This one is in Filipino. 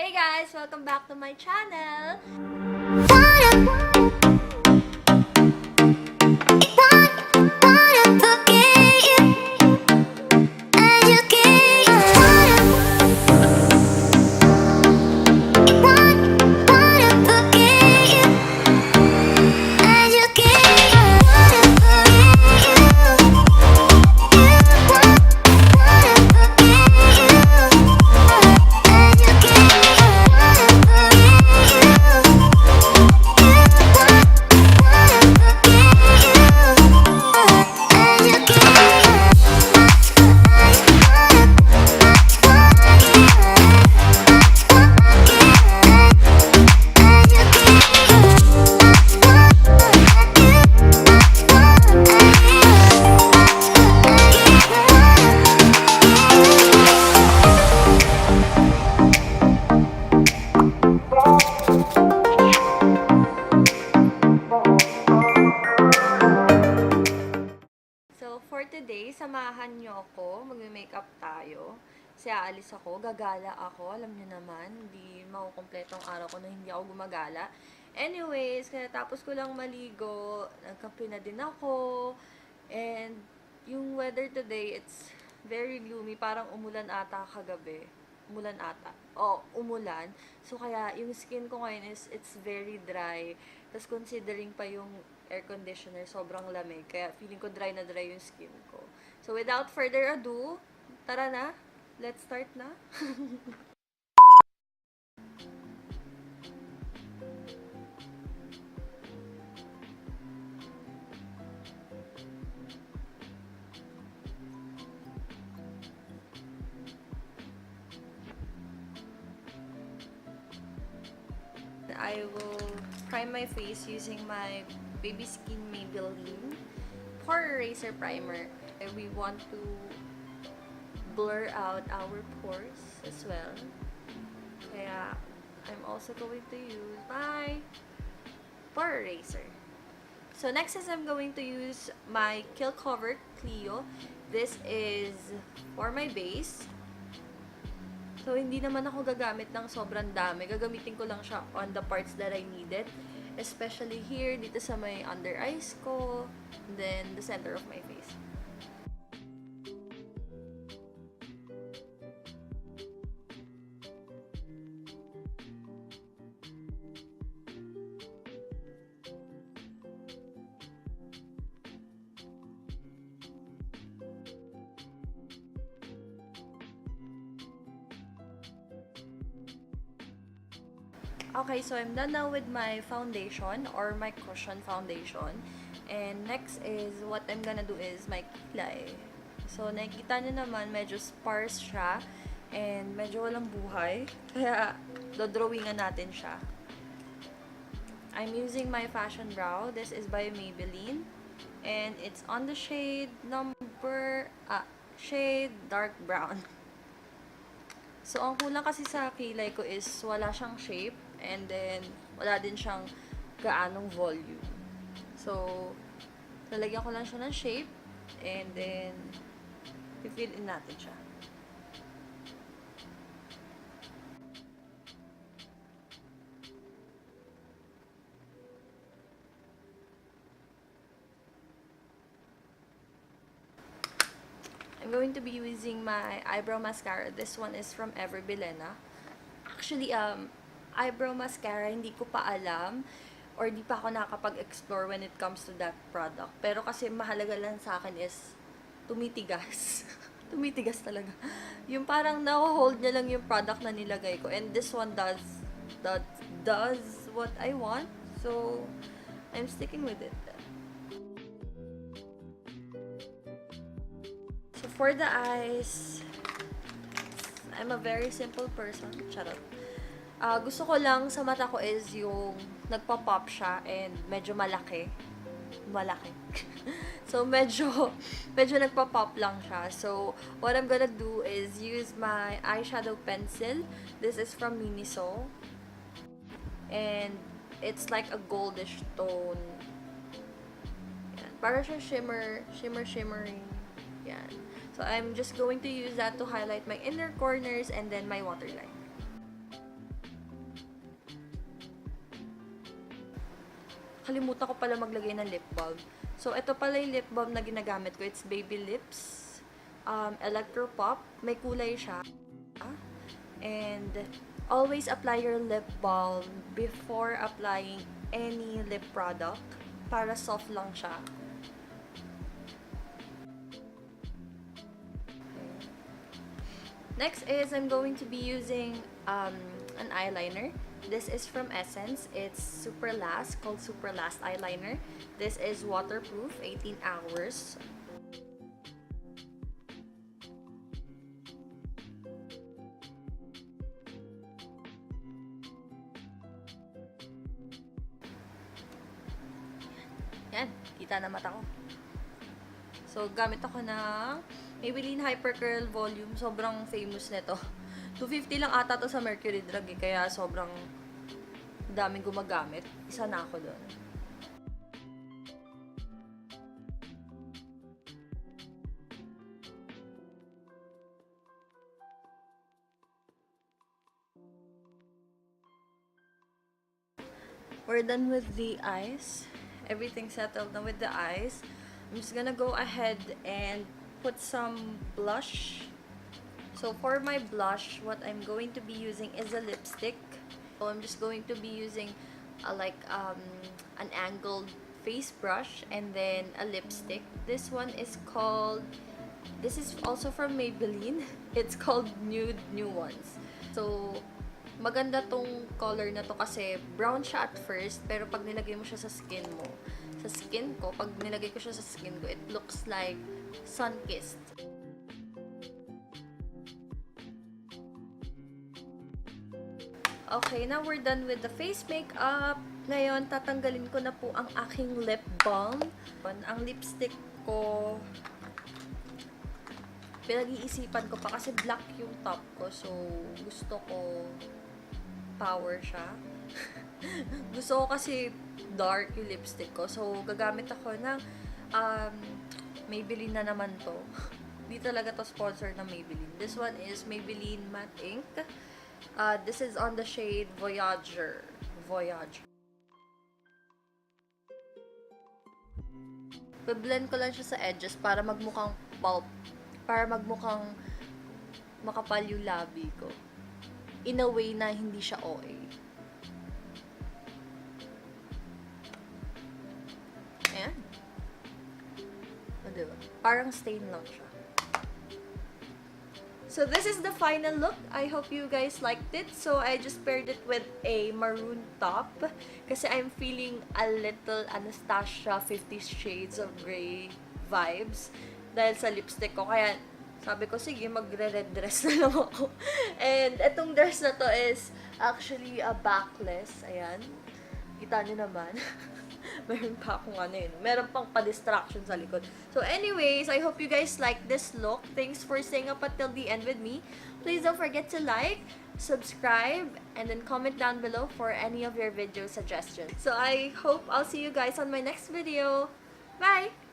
Hey guys! Welcome back to my channel! For today, samahan nyo ako. Magme-makeup tayo. Kasi aalis ako, gagala ako. Alam nyo naman, hindi makukumpletong araw ko na hindi ako gumagala. Anyways, kaya tapos ko lang maligo, nagkape na din ako. And yung weather today, it's very gloomy. Parang umulan ata kagabi. Umulan ata. Umulan. So, kaya yung skin ko ngayon is, it's very dry. Tapos considering pa yung air conditioner, sobrang lamig. Kaya feeling ko dry na dry yung skin ko. So, without further ado, tara na. Let's start na. I will prime my face using my Baby Skin Maybelline Pore Eraser Primer. And we want to blur out our pores as well. Kaya, I'm also going to use my Pore Eraser. So, next is I'm going to use my Kill Cover Clio. This is for my base. So, hindi naman ako gagamit ng sobrang dami. Gagamitin ko lang siya on the parts that I needed. Especially here, dito sa may under eyes ko. And then, the center of my face. Okay, so I'm done now with my foundation or my cushion foundation. And next is, what I'm gonna do is my kilay. So, nakikita nyo naman, medyo sparse siya. And medyo walang buhay. Kaya, dodrawingan natin siya. I'm using my fashion brow. This is by Maybelline. And it's on the shade shade dark brown. So, ang kulang kasi sa kilay ko is wala siyang shape. And then, wala din siyang gaanong volume. So, lalagyan ko lang siya ng shape. And then, i-fill in natin siya. I'm going to be using my eyebrow mascara. This one is from Bilena. Actually, eyebrow mascara, hindi ko pa alam or di pa ako nakapag-explore when it comes to that product. Pero kasi mahalaga lang sa akin is tumitigas. Tumitigas talaga. Yung parang na-hold niya lang yung product na nilagay ko. And this one does what I want. So, I'm sticking with it. So, for the eyes, I'm a very simple person. Charot. Gusto ko lang sa mata ko is yung nagpa-pop siya and medyo malaki. Malaki. So, medyo nagpa-pop lang siya. So, what I'm gonna do is use my eyeshadow pencil. This is from Miniso. And it's like a goldish tone. Yan. Para siya shimmering. Yan. So, I'm just going to use that to highlight my inner corners and then my waterline. kalimutan ko pala maglagay ng lip balm. So, ito pala yung lip balm na ginagamit ko. It's Baby Lips. ElectroPop. May kulay siya. And, always apply your lip balm before applying any lip product para soft lang siya. Next is, I'm going to be using an eyeliner. This is from Essence. It's Superlast, called Superlast Eyeliner. This is waterproof, 18 hours. Yan, kita na mata ko. So, gamit ako ng Maybelline Hypercurl Volume. Sobrang famous nito. 250 lang ata to sa Mercury Drug eh, kaya sobrang daming gumagamit. Isa na ako doon. We're done with the eyes. Everything settled now with the eyes. I'm just gonna go ahead and put some blush. So for my blush, what I'm going to be using is a lipstick. So I'm just going to be using an angled face brush and then a lipstick. This one is called, this is also from Maybelline. It's called Nude, Nuance. So maganda tong color na to kasi brown siya at first, pero pag nilagay mo siya sa skin mo, sa skin ko, pag nilagay ko siya sa skin ko, it looks like sun-kissed. Okay, now we're done with the face makeup. Ngayon, tatanggalin ko na po ang aking lip balm. Ang lipstick ko, pinag-iisipan ko pa kasi black yung top ko. So, gusto ko power siya. Gusto ko kasi dark yung lipstick ko. So, gagamit ako ng Maybelline na naman to. Di talaga to sponsor ng Maybelline. This one is Maybelline Matte Ink. This is on the shade Voyager. Voyager. Blend ko lang siya sa edges para magmukhang pulp. Para magmukhang makapal yung labi ko. In a way na hindi siya OA. Ayan. O, diba? Parang stain lang siya. So this is the final look. I hope you guys liked it. So I just paired it with a maroon top kasi I'm feeling a little Anastasia 50 Shades of Grey vibes dahil sa lipstick ko. Kaya sabi ko, sige, magre-red dress na lang ako. And etong dress na to is actually a backless. Ayan. Kita nyo naman. Meron pa akong ano yun. Meron pang pa-distraction sa likod. So anyways, I hope you guys like this look. Thanks for staying up until the end with me. Please don't forget to like, subscribe, and then comment down below for any of your video suggestions. So I hope I'll see you guys on my next video. Bye!